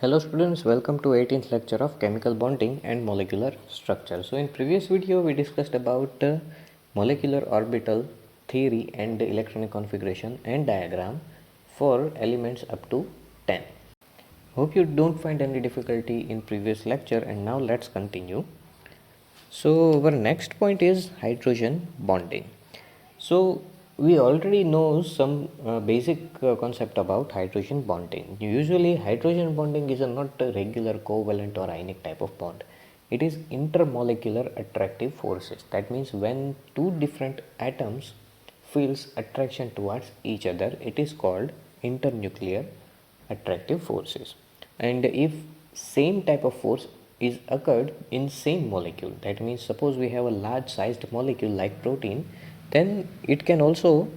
Hello students, welcome to 18th lecture of chemical bonding and molecular structure. So in previous video we discussed about molecular orbital theory and electronic configuration and diagram for elements up to 10. Hope you don't find any difficulty in previous lecture, and now let's continue. So our next point is hydrogen bonding. So we already know some basic concept about hydrogen bonding. Usually hydrogen bonding is not a regular covalent or ionic type of bond. It is intermolecular attractive forces. That means when two different atoms feels attraction towards each other, it is called internuclear attractive forces. And if same type of force is occurred in same molecule, that means suppose we have a large sized molecule like protein, then it can also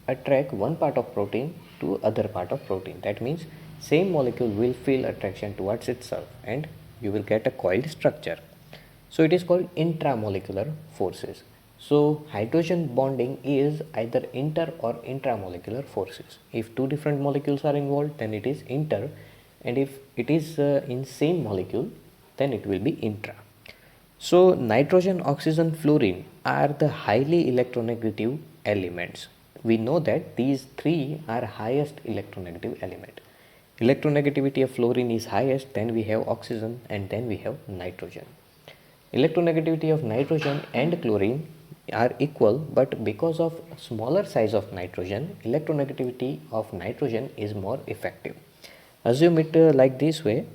attract one part of protein to other part of protein. That means same molecule will feel attraction towards itself and you will get a coiled structure. So it is called intramolecular forces. So hydrogen bonding is either inter or intramolecular forces. If two different molecules are involved, then it is inter, and if it is in same molecule, then it will be intra. So nitrogen, oxygen, fluorine are the highly electronegative elements. We know that these three are highest electronegative element. Electronegativity of fluorine is highest, then we have oxygen, and then we have nitrogen. Electronegativity of nitrogen and chlorine are equal, but because of smaller size of nitrogen, electronegativity of nitrogen is more effective. Assume it like this way.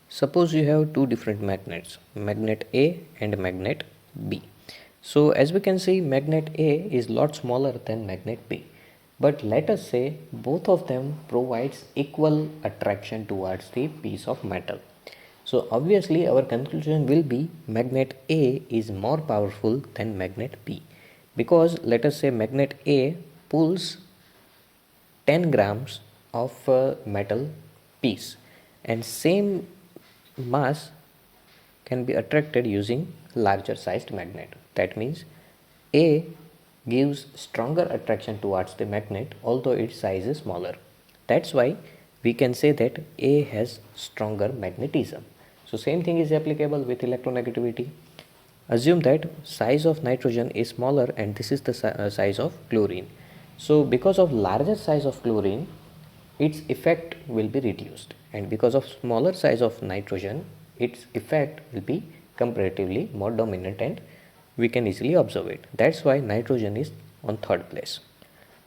Suppose you have two different magnets, magnet A and magnet B. So as we can see, magnet A is lot smaller than magnet B. But let us say both of them provides equal attraction towards the piece of metal. So obviously our conclusion will be magnet A is more powerful than magnet B, because let us say magnet A pulls 10 grams of metal piece, and same mass can be attracted using larger sized magnet. That means A gives stronger attraction towards the magnet although its size is smaller. That's why we can say that A has stronger magnetism. So same thing is applicable with electronegativity. Assume that size of nitrogen is smaller and this is the size of chlorine. So because of larger size of chlorine, its effect will be reduced, and because of smaller size of nitrogen, its effect will be comparatively more dominant and we can easily observe it. That's why nitrogen is on third place.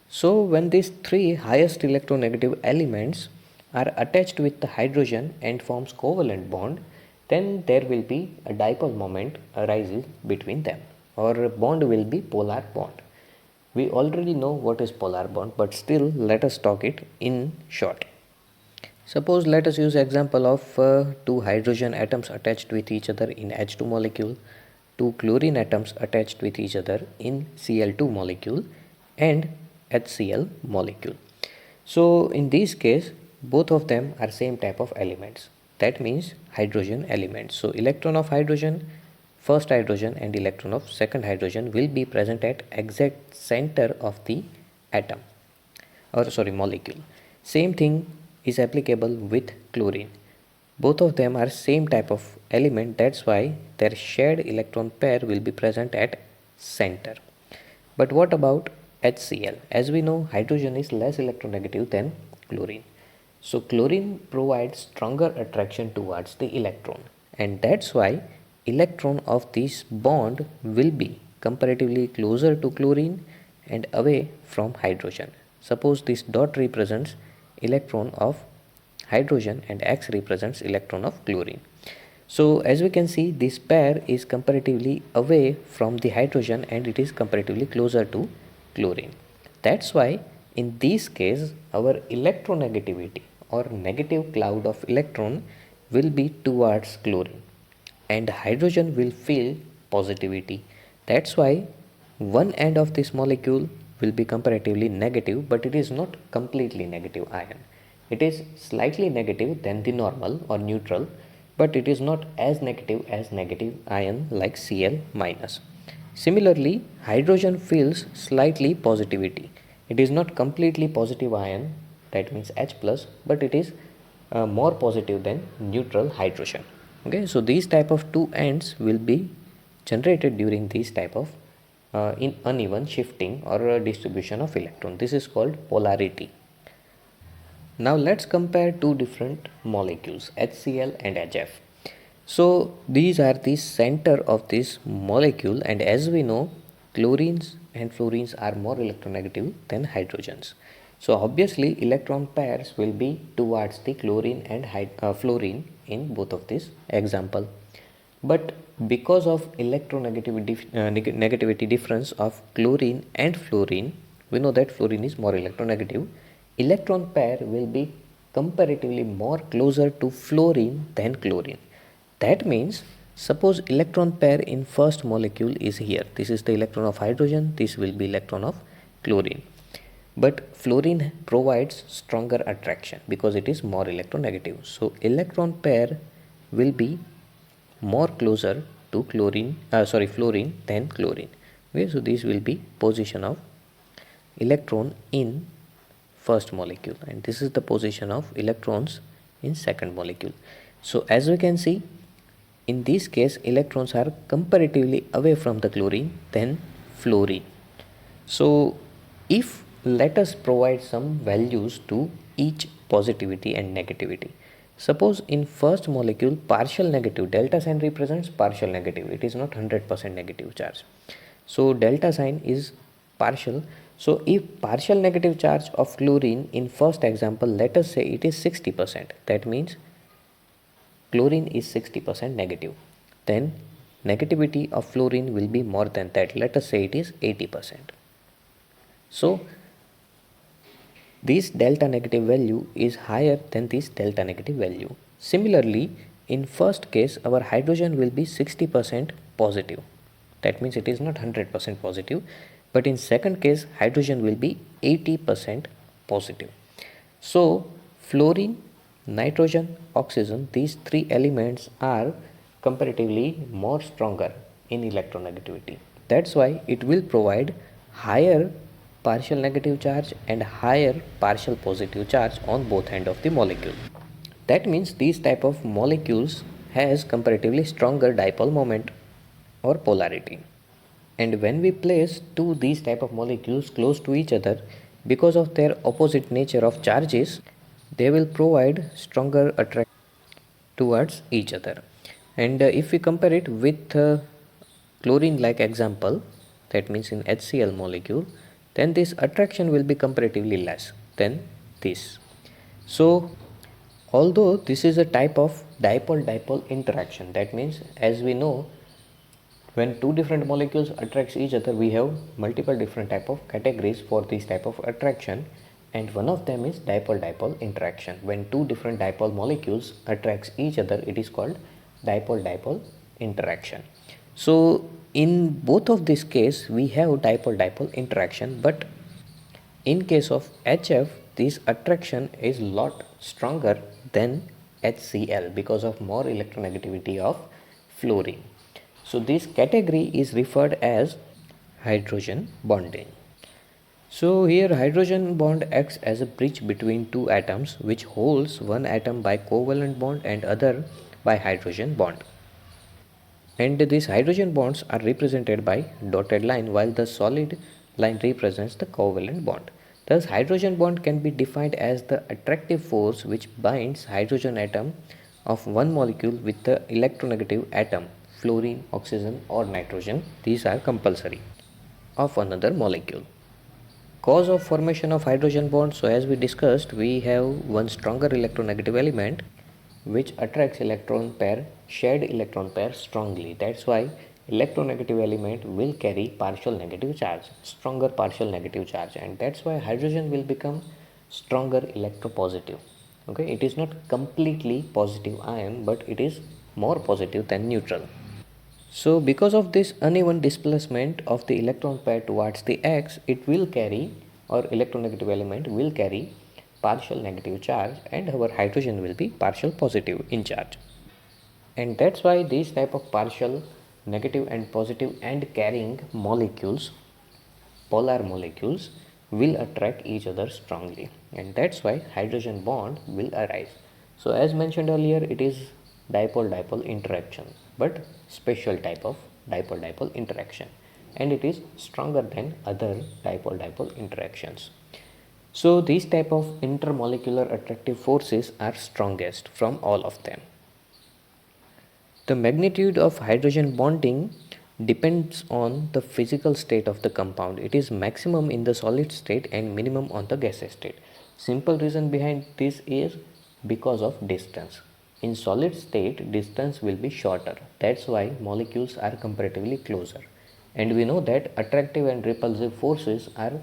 So when these three highest electronegative elements are attached with the hydrogen and forms covalent bond, then there will be a dipole moment arises between them, or a bond will be polar bond. We already know what is polar bond, but still let us talk it in short. Suppose let us use example of two hydrogen atoms attached with each other in H2 molecule, two chlorine atoms attached with each other in Cl2 molecule, and HCl molecule. So in this case both of them are same type of elements, that means hydrogen elements. So electron of hydrogen, first hydrogen, and electron of second hydrogen will be present at exact center of the atom, or sorry, molecule. Same thing is applicable with chlorine. Both of them are same type of element, that's why their shared electron pair will be present at center. But what about HCl? As we know, hydrogen is less electronegative than chlorine. So chlorine provides stronger attraction towards the electron, and that's why electron of this bond will be comparatively closer to chlorine and away from hydrogen. Suppose this dot represents electron of hydrogen and X represents electron of chlorine. So as we can see, this pair is comparatively away from the hydrogen and it is comparatively closer to chlorine. That's why in this case our electronegativity or negative cloud of electron will be towards chlorine, and hydrogen will feel positivity. That's why one end of this molecule will be comparatively negative, but it is not completely negative ion. It is slightly negative than the normal or neutral, but it is not as negative ion like Cl minus. Similarly, hydrogen feels slightly positivity. It is not completely positive ion, that means H plus, but it is more positive than neutral hydrogen. Okay, so these type of two ends will be generated during this type of in uneven shifting or distribution of electron. This is called polarity. Now let's compare two different molecules, HCl and HF. So these are the center of this molecule, and as we know, chlorines and fluorines are more electronegative than hydrogens. So obviously electron pairs will be towards the chlorine and fluorine in both of these example. But because of negativity difference of chlorine and fluorine, we know that fluorine is more electronegative. Electron pair will be comparatively more closer to fluorine than chlorine. That means suppose electron pair in first molecule is here. This is the electron of hydrogen, this will be electron of chlorine. But fluorine provides stronger attraction because it is more electronegative. So electron pair will be more closer to fluorine than chlorine. Okay, so this will be position of electron in first molecule, and this is the position of electrons in second molecule. So as we can see, in this case electrons are comparatively away from the chlorine than fluorine. So if let us provide some values to each positivity and negativity. Suppose in first molecule partial negative, delta sign represents partial negative, it is not 100% negative charge. So delta sign is partial. So if partial negative charge of chlorine in first example, let us say it is 60%, that means chlorine is 60% negative, then negativity of fluorine will be more than that, let us say it is 80%. So this delta negative value is higher than this delta negative value. Similarly, in first case our hydrogen will be 60% positive, that means it is not 100% positive, but in second case hydrogen will be 80% positive. So fluorine, nitrogen, oxygen, these three elements are comparatively more stronger in electronegativity. That's why it will provide higher partial negative charge and higher partial positive charge on both ends of the molecule. That means these type of molecules has comparatively stronger dipole moment or polarity. And when we place two these type of molecules close to each other, because of their opposite nature of charges, they will provide stronger attraction towards each other. And if we compare it with chlorine like example, that means in HCl molecule, then this attraction will be comparatively less than this. So although this is a type of dipole-dipole interaction, that means as we know, when two different molecules attracts each other, we have multiple different type of categories for this type of attraction, and one of them is dipole-dipole interaction. When two different dipole molecules attracts each other, it is called dipole-dipole interaction. So in both of this case we have dipole-dipole interaction, but in case of HF this attraction is lot stronger than HCl because of more electronegativity of fluorine. So this category is referred as hydrogen bonding. So here hydrogen bond acts as a bridge between two atoms, which holds one atom by covalent bond and other by hydrogen bond. And these hydrogen bonds are represented by dotted line, while the solid line represents the covalent bond. Thus hydrogen bond can be defined as the attractive force which binds hydrogen atom of one molecule with the electronegative atom, fluorine, oxygen or nitrogen, these are compulsory, of another molecule. Cause of formation of hydrogen bond, so as we discussed, we have one stronger electronegative element which attracts electron pair, shared electron pair strongly. That's why electronegative element will carry partial negative charge, stronger partial negative charge, and that's why hydrogen will become stronger electropositive. Okay, it is not completely positive ion, but it is more positive than neutral. So because of this uneven displacement of the electron pair towards the X, it will carry, or electronegative element will carry partial negative charge, and our hydrogen will be partial positive in charge. And that's why these type of partial negative and positive and carrying molecules, polar molecules, will attract each other strongly, and that's why hydrogen bond will arise. So as mentioned earlier, it is dipole-dipole interaction, but special type of dipole-dipole interaction, and it is stronger than other dipole-dipole interactions. So these type of intermolecular attractive forces are strongest from all of them. The magnitude of hydrogen bonding depends on the physical state of the compound. It is maximum in the solid state and minimum on the gaseous state. Simple reason behind this is because of distance. In solid state, distance will be shorter. That's why molecules are comparatively closer. And we know that attractive and repulsive forces are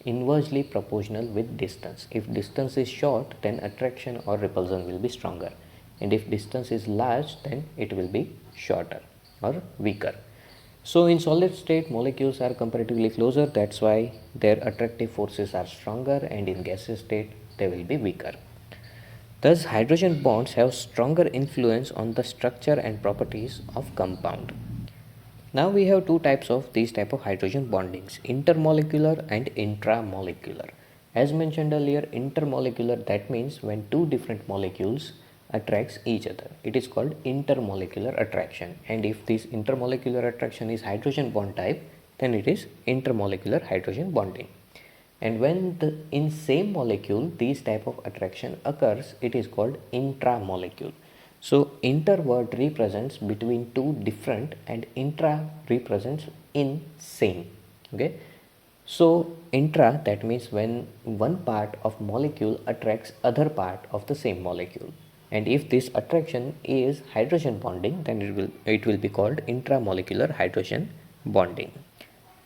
inversely proportional with distance. If distance is short, then attraction or repulsion will be stronger, and if distance is large, then it will be shorter or weaker. So in solid state, molecules are comparatively closer, that's why their attractive forces are stronger, and in gaseous state they will be weaker. Thus hydrogen bonds have stronger influence on the structure and properties of compound. Now we have two types of these type of hydrogen bondings, intermolecular and intramolecular. As mentioned earlier, intermolecular, that means when two different molecules attracts each other. It is called intermolecular attraction, and if this intermolecular attraction is hydrogen bond type, then it is intermolecular hydrogen bonding. And when in same molecule these type of attraction occurs, it is called intramolecule. So inter word represents between two different and intra represents in same. Okay. So intra, that means when one part of molecule attracts other part of the same molecule. And if this attraction is hydrogen bonding, then it will be called intramolecular hydrogen bonding.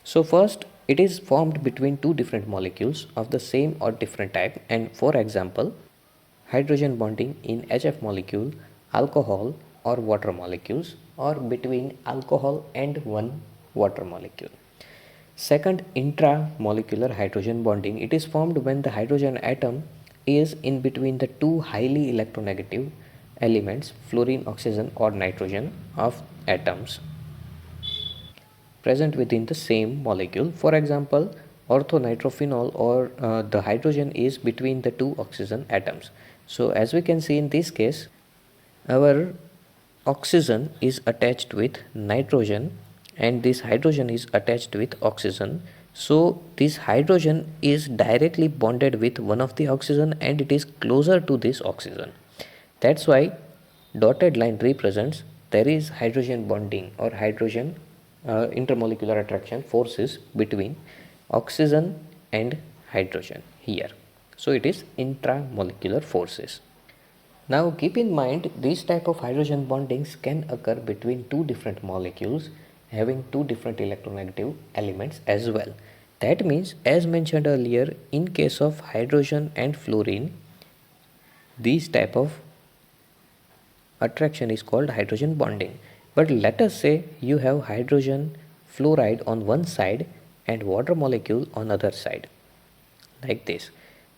So first, it is formed between two different molecules of the same or different type, and for example, hydrogen bonding in HF molecule, alcohol or water molecules, or between alcohol and one water molecule. Second, intramolecular hydrogen bonding. It is formed when the hydrogen atom is in between the two highly electronegative elements, fluorine, oxygen or nitrogen of atoms present within the same molecule. For example, orthonitrophenol, or the hydrogen is between the two oxygen atoms. So as we can see in this case, our oxygen is attached with nitrogen and this hydrogen is attached with oxygen. So this hydrogen is directly bonded with one of the oxygen and it is closer to this oxygen. That's why dotted line represents there is hydrogen bonding or hydrogen intermolecular attraction forces between oxygen and hydrogen here. So it is intramolecular forces. Now keep in mind, these type of hydrogen bondings can occur between two different molecules having two different electronegative elements as well. That means, as mentioned earlier, in case of hydrogen and fluorine, these type of attraction is called hydrogen bonding. But let us say you have hydrogen fluoride on one side and water molecule on other side, like this.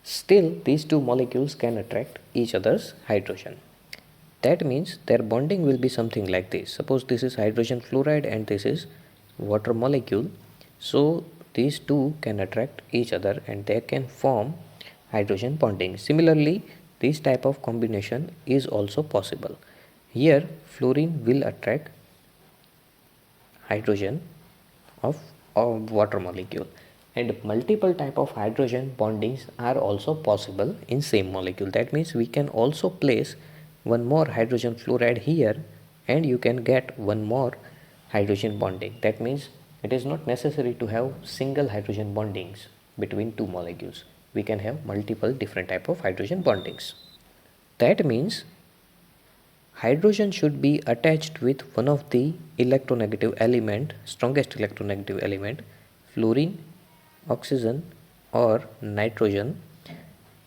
Still, these two molecules can attract each other's hydrogen. That means their bonding will be something like this. Suppose this is hydrogen fluoride and this is water molecule. So these two can attract each other and they can form hydrogen bonding. Similarly, this type of combination is also possible. Here fluorine will attract hydrogen of water molecule, and multiple type of hydrogen bondings are also possible in same molecule. That means we can also place one more hydrogen fluoride here and you can get one more hydrogen bonding. That means it is not necessary to have single hydrogen bondings between two molecules. We can have multiple different type of hydrogen bondings. That means hydrogen should be attached with one of the electronegative element, strongest electronegative element, fluorine, oxygen or nitrogen.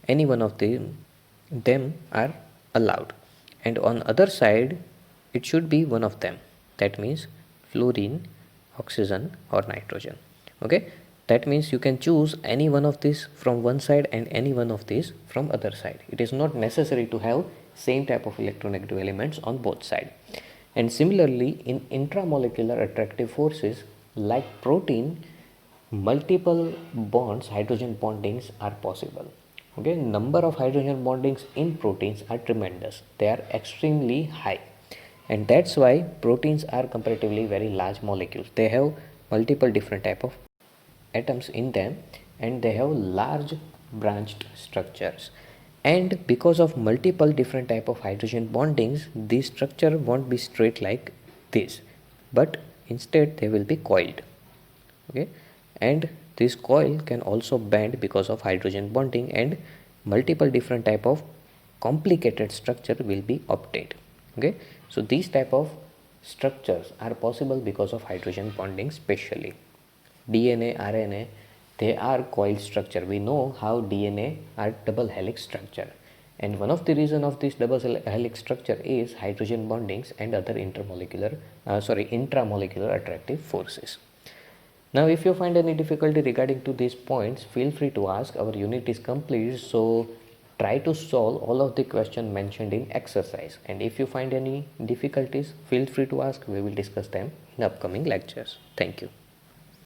Any one of them are allowed, and on other side it should be one of them. That means fluorine, oxygen or nitrogen. Okay, that means you can choose any one of these from one side and any one of these from other side. It is not necessary to have same type of electronegative elements on both sides. And similarly, in intramolecular attractive forces like protein, multiple bonds, hydrogen bondings are possible. Okay, number of hydrogen bondings in proteins are tremendous. They are extremely high, and that's why proteins are comparatively very large molecules. They have multiple different type of atoms in them, and they have large branched structures. And because of multiple different type of hydrogen bondings, this structure won't be straight like this, but instead they will be coiled. Okay, and this coil can also bend because of hydrogen bonding, and multiple different type of complicated structure will be obtained. Okay, so these type of structures are possible because of hydrogen bonding. Especially DNA, RNA, they are coiled structure. We know how DNA are double helix structure, and one of the reason of this double helix structure is hydrogen bondings and other intramolecular attractive forces. Now, if you find any difficulty regarding to these points, feel free to ask. Our unit is complete, so try to solve all of the questions mentioned in exercise. And if you find any difficulties, feel free to ask. We will discuss them in upcoming lectures. Thank you.